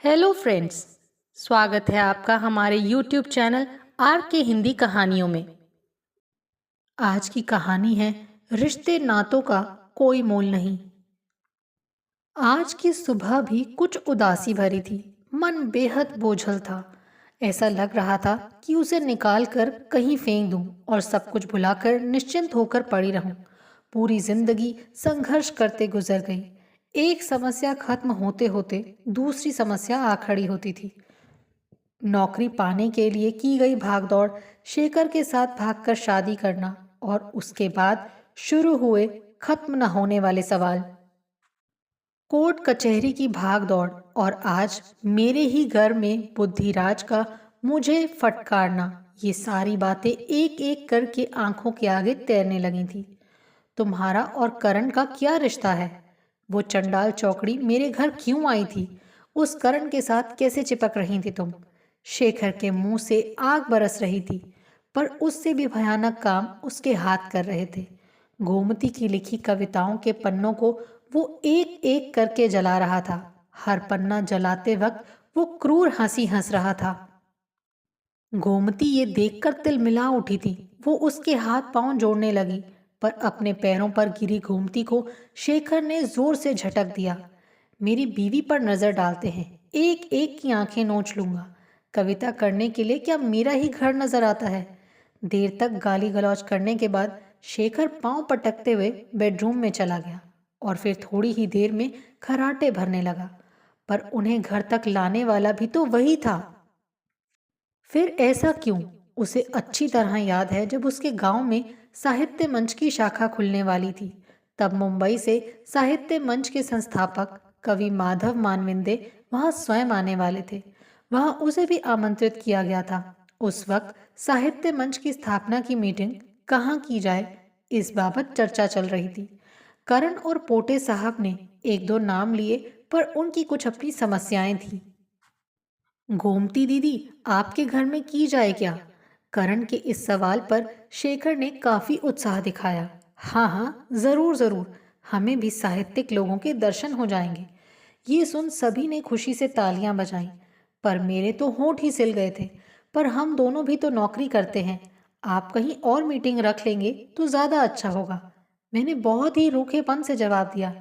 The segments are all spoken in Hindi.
Hello friends. स्वागत है आपका हमारे यूट्यूब चैनल आर के हिंदी कहानियों में। आज की कहानी है रिश्ते नातों का कोई मोल नहीं। आज की सुबह भी कुछ उदासी भरी थी। मन बेहद बोझल था। ऐसा लग रहा था कि उसे निकाल कर कहीं फेंक दूं और सब कुछ भुलाकर निश्चिंत होकर पड़ी रहूं। पूरी जिंदगी संघर्ष करते गुजर गई। एक समस्या खत्म होते होते दूसरी समस्या आ खड़ी होती थी। नौकरी पाने के लिए की गई भागदौड़, शेखर के साथ भागकर शादी करना और उसके बाद शुरू हुए खत्म न होने वाले सवाल, कोर्ट कचहरी की भागदौड़ और आज मेरे ही घर में बुद्धिराज का मुझे फटकारना, ये सारी बातें एक एक करके आंखों के आगे तैरने लगी थी। तुम्हारा और करण का क्या रिश्ता है? वो चंडाल चौकड़ी मेरे घर क्यों आई थी? उस करण के साथ कैसे चिपक रही थी तुम? शेखर के मुंह से आग बरस रही थी, पर उससे भी भयानक काम उसके हाथ कर रहे थे। गोमती की लिखी कविताओं के पन्नों को वो एक एक करके जला रहा था। हर पन्ना जलाते वक्त वो क्रूर हंसी हंस रहा था। गोमती ये देखकर तिलमिला उठी थी। वो उसके हाथ पांव जोड़ने लगी, पर अपने पैरों पर गिरी गोमती को शेखर ने जोर से झटक दिया। मेरी बीवी पर नजर डालते हैं, एक एक की आंखें नोच लूंगा। कविता करने के लिए क्या मेरा ही घर नजर आता है? देर तक गाली गलौज करने के बाद शेखर पांव पटकते हुए बेडरूम में चला गया और फिर थोड़ी ही देर में खर्राटे भरने लगा। पर उन्हें घर तक लाने वाला भी तो वही था। फिर ऐसा क्यों? उसे अच्छी तरह याद है जब उसके गांव में साहित्य मंच की शाखा खुलने वाली थी। तब मुंबई से साहित्य मंच के संस्थापक कवि माधव मानविंदे वहां स्वयं आने वाले थे। वहां उसे भी आमंत्रित किया गया था। उस वक्त साहित्य मंच की स्थापना की मीटिंग कहाँ की जाए, इस बाबत चर्चा चल रही थी। करण और पोटे साहब ने एक दो नाम लिए, पर उनकी कुछ अपनी समस्याएं थीं। गोमती दीदी, आपके घर में की जाए क्या? करण के इस सवाल पर शेखर ने काफी उत्साह दिखाया। हाँ हाँ, जरूर जरूर, हमें भी साहित्यिक लोगों के दर्शन हो जाएंगे। ये सुन सभी ने खुशी से तालियां बजाईं, पर मेरे तो होंठ ही सिल गए थे। पर हम दोनों भी तो नौकरी करते हैं। आप कहीं और मीटिंग रख लेंगे तो ज्यादा अच्छा होगा। मैंने बहुत ही रूखेपन से जवाब दिया।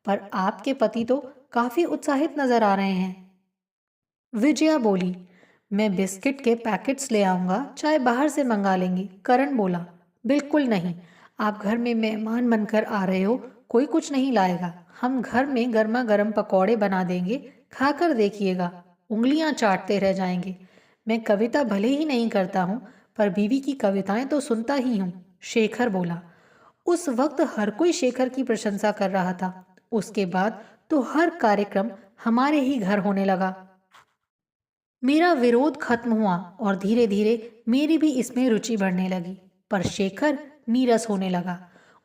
पर आपके पति तो काफी उत्साहित नजर आ रहे हैं। विजया बोली, मैं बिस्किट के पैकेट्स ले आऊंगा, चाय बाहर से मंगा लेंगी। करण बोला, बिल्कुल नहीं, आप घर में मेहमान बनकर आ रहे हो, कोई कुछ नहीं लाएगा। हम घर में गर्मा गर्म पकौड़े बना देंगे, खाकर देखिएगा, उंगलियां चाटते रह जाएंगे। मैं कविता भले ही नहीं करता हूँ, पर बीवी की कविताएं तो सुनता ही हूँ। शेखर बोला। उस वक्त हर कोई शेखर की प्रशंसा कर रहा था। उसके बाद तो हर कार्यक्रम हमारे ही घर होने लगा। मेरा विरोध खत्म हुआ और धीरे धीरे मेरी भी इसमें रुचि बढ़ने लगी। पर शेखर नीरस होने लगा।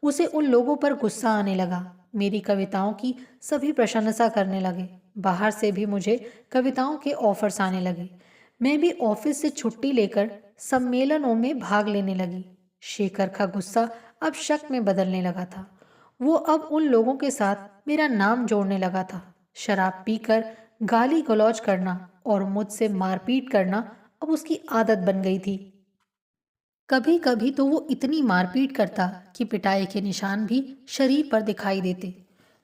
उसे उन लोगों पर गुस्सा आने लगा। मेरी कविताओं की सभी प्रशंसा करने लगे। बाहर से भी मुझे कविताओं के ऑफर्स आने लगे। मैं भी ऑफिस से छुट्टी लेकर सम्मेलनों में भाग लेने लगी। शेखर का गुस्सा अब शक में बदलने लगा था। वो अब उन लोगों के साथ मेरा नाम जोड़ने लगा था। शराब पीकर गाली गलौज करना और मुझसे मारपीट करना अब उसकी आदत बन गई थी। कभी कभी तो वो इतनी मारपीट करता कि पिटाई के निशान भी शरीर पर दिखाई देते।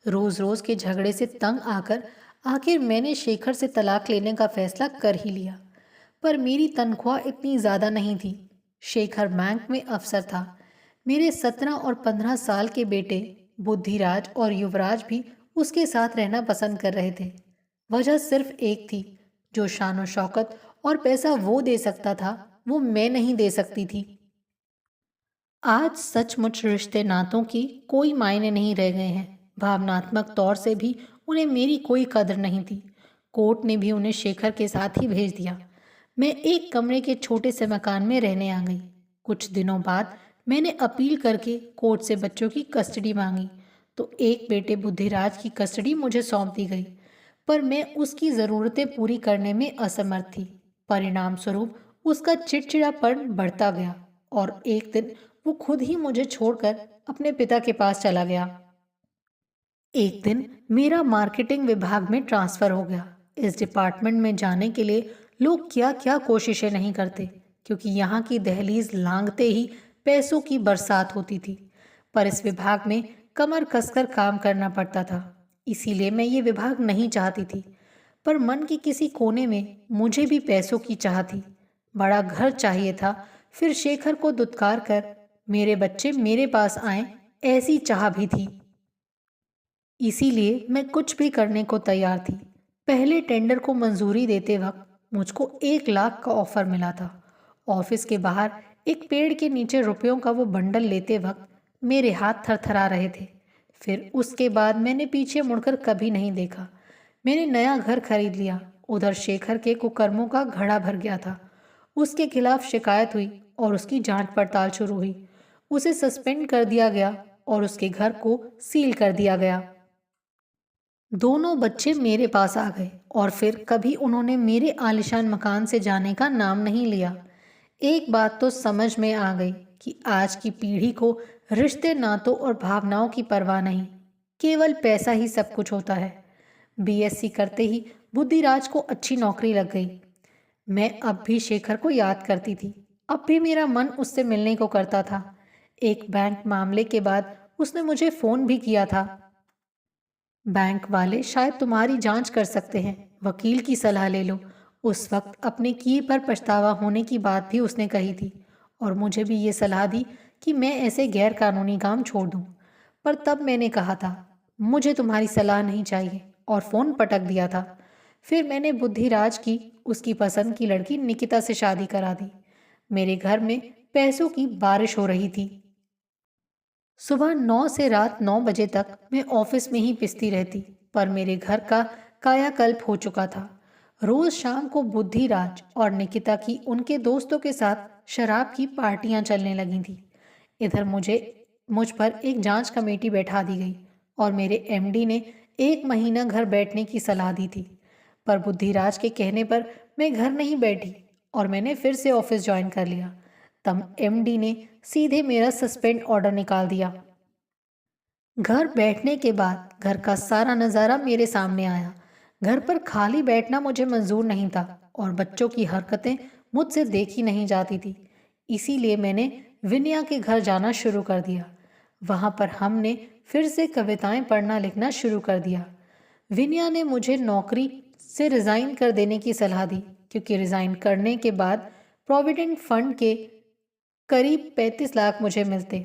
रोज रोज के झगड़े से तंग आकर आखिर मैंने शेखर से तलाक लेने का फैसला कर ही लिया। पर मेरी तनख्वाह इतनी ज्यादा नहीं थी। शेखर बैंक में अफसर था। मेरे 17 और 15 साल के बेटे बुद्धिराज और युवराज भी उसके साथ रहना पसंद कर रहे थे। वजह सिर्फ एक थी, जो शान शौकत और पैसा वो दे सकता था, वो मैं नहीं दे सकती थी। आज सचमुच रिश्ते नातों की कोई मायने नहीं रह गए हैं। भावनात्मक तौर से भी उन्हें मेरी कोई कदर नहीं थी। कोर्ट ने भी उन्हें शेखर के साथ ही भेज दिया। मैं एक कमरे के छोटे से मकान में रहने आ गई। कुछ दिनों बाद मैंने अपील करके कोर्ट से बच्चों की कस्टडी मांगी, तो एक बेटे बुद्धिराज की कस्टडी मुझे सौंप दी गई। पर मैं उसकी ज़रूरतें पूरी करने में असमर्थ थी। परिणाम स्वरूप उसका चिड़चिड़ापन बढ़ता गया और एक दिन वो खुद ही मुझे छोड़कर अपने पिता के पास चला गया। एक दिन मेरा मार्केटिंग विभाग में ट्रांसफर हो गया। इस डिपार्टमेंट में जाने के लिए लोग क्या क्या कोशिशें नहीं करते, क्योंकि यहाँ की दहलीज लांघते ही पैसों की बरसात होती थी। पर इस विभाग में कमर कसकर काम करना पड़ता था, इसीलिए मैं ये विभाग नहीं चाहती थी। पर मन के किसी कोने में मुझे भी पैसों की चाह थी। बड़ा घर चाहिए था, फिर शेखर को दुत्कार कर मेरे बच्चे मेरे पास आए, ऐसी चाह भी थी। इसीलिए मैं कुछ भी करने को तैयार थी। पहले टेंडर को मंजूरी देते वक्त मुझको 1 लाख का ऑफर मिला था। ऑफिस के बाहर एक पेड़ के नीचे रुपयों का वो बंडल लेते वक्त मेरे हाथ थरथरा रहे थे। फिर उसके बाद मैंने पीछे मुड़कर कभी नहीं देखा। मैंने नया घर खरीद लिया। उधर शेखर के कुकर्मों का घड़ा भर गया था। उसके खिलाफ शिकायत हुई और उसकी जांच पड़ताल शुरू हुई। उसे सस्पेंड कर दिया गया और उसके घर को सील कर दिया गया। दोनों बच्चे मेरे पास आ गए और फिर कभी उन्होंने मेरे आलीशान मकान से जाने का नाम नहीं लिया। एक बात तो समझ में आ गई कि आज की पीढ़ी को रिश्ते, नातों और भावनाओं की परवाह नहीं, केवल पैसा ही सब कुछ होता है। बीएससी करते ही बुद्धिराज को अच्छी नौकरी लग गई। मैं अब भी शेखर को याद करती थी। अब भी मेरा मन उससे मिलने को करता था। एक बैंक मामले के बाद उसने मुझे फ़ोन भी किया था। बैंक वाले शायद तुम्हारी जांच कर सकते हैं, वकील की सलाह ले लो। उस वक्त अपने किए पर पछतावा होने की बात भी उसने कही थी और मुझे भी ये सलाह दी कि मैं ऐसे गैर कानूनी काम छोड़ दूं। पर तब मैंने कहा था मुझे तुम्हारी सलाह नहीं चाहिए और फ़ोन पटक दिया था। फिर मैंने बुद्धिराज की उसकी पसंद की लड़की निकिता से शादी करा दी। मेरे घर में पैसों की बारिश हो रही थी। सुबह 9 से रात 9 बजे तक मैं ऑफिस में ही पिसती रहती, पर मेरे घर का कायाकल्प हो चुका था। रोज शाम को बुद्धिराज और निकिता की उनके दोस्तों के साथ शराब की पार्टियां चलने लगी थी। इधर मुझ पर एक जांच कमेटी बैठा दी गई और मेरे एमडी ने 1 महीना घर बैठने की सलाह दी थी। पर बुद्धिराज के कहने पर मैं घर नहीं बैठी और मैंने फिर से ऑफिस ज्वाइन कर लिया। तब एमडी ने सीधे मेरा सस्पेंड ऑर्डर निकाल दिया। घर बैठने के बाद घर का सारा नज़ारा मेरे सामने आया। घर पर खाली बैठना मुझे मंजूर नहीं था और बच्चों की हरकतें मुझसे देखी नहीं जाती थी। इसीलिए मैंने विनया के घर जाना शुरू कर दिया। वहाँ पर हमने फिर से कविताएं पढ़ना लिखना शुरू कर दिया। विनया ने मुझे नौकरी से रिज़ाइन कर देने की सलाह दी, क्योंकि रिज़ाइन करने के बाद प्रोविडेंट फंड के करीब 35 लाख मुझे मिलते।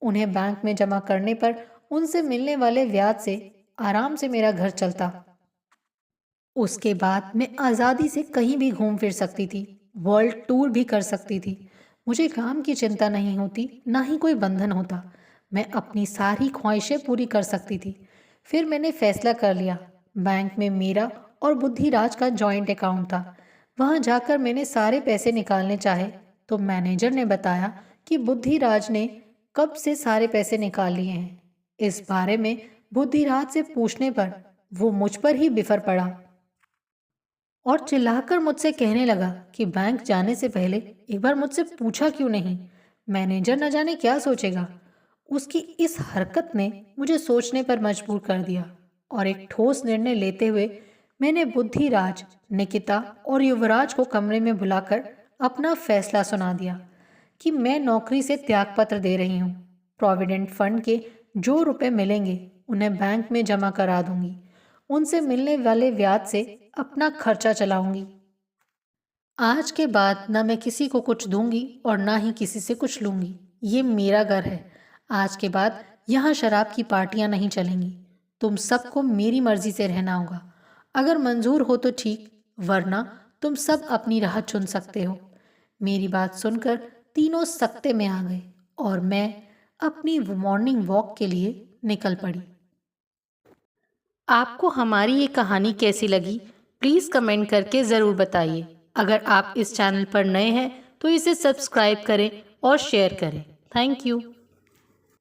उन्हें बैंक में जमा करने पर उनसे मिलने वाले ब्याज से आराम से मेरा घर चलता। उसके बाद मैं आज़ादी से कहीं भी घूम फिर सकती थी, वर्ल्ड टूर भी कर सकती थी। मुझे काम की चिंता नहीं होती, ना ही कोई बंधन होता। मैं अपनी सारी ख्वाहिशें पूरी कर सकती थी। फिर मैंने फैसला कर लिया। बैंक में मेरा और बुद्धिराज का जॉइंट अकाउंट था। वहाँ जाकर मैंने सारे पैसे निकालने चाहे तो मैनेजर ने बताया कि बुद्धिराज ने कब से सारे पैसे निकाल लिए हैं। इस बारे में बुद्धिराज से पूछने पर वो मुझ पर ही बिफर पड़ा और चिल्लाकर मुझसे कहने लगा कि बैंक जाने से पहले एक बार मुझसे पूछा क्यों नहीं। मैनेजर न जाने क्या सोचेगा। उसकी इस हरकत ने मुझे सोचने पर मजबूर कर दिया और एक ठोस निर्णय लेते हुए मैंने बुद्धिराज, निकिता और युवराज को कमरे में बुलाकर अपना फैसला सुना दिया कि मैं नौकरी से त्यागपत्र दे रही हूँ। प्रोविडेंट फंड के जो रुपए मिलेंगे उन्हें बैंक में जमा करा दूंगी। उनसे मिलने वाले ब्याज से अपना खर्चा चलाऊंगी। आज के बाद ना मैं किसी को कुछ दूंगी और ना ही किसी से कुछ लूंगी। ये मेरा घर है। आज के बाद यहाँ शराब की पार्टियां नहीं चलेंगी। तुम सबको मेरी मर्जी से रहना होगा। अगर मंजूर हो तो ठीक, वरना तुम सब अपनी राह चुन सकते हो। मेरी बात सुनकर तीनों सकते में आ गए और मैं अपनी मॉर्निंग वॉक के लिए निकल पड़ी। आपको हमारी ये कहानी कैसी लगी, प्लीज़ कमेंट करके ज़रूर बताइए। अगर आप इस चैनल पर नए हैं तो इसे सब्सक्राइब करें और शेयर करें। Thank you.